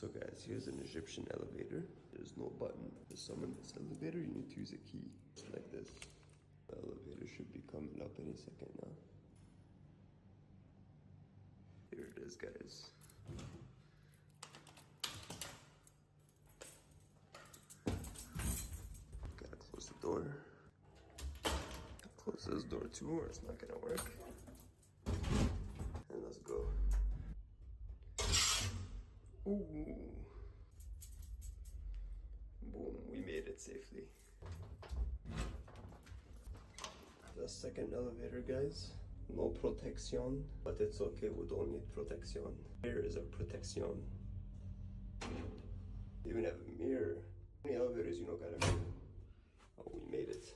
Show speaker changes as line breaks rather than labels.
So guys, here's an Egyptian elevator. There's no button. To summon this elevator, you need to use a key, just like this. The elevator should be coming up any second now. Here it is, guys. Gotta close the door. Close this door too, or it's not gonna work. And let's go. Ooh. Boom, we made it safely. The second elevator, guys. No protection, but it's okay, we don't need protection. Here is our protection. Even have a mirror. How many elevators you know got a mirror? Oh, we made it.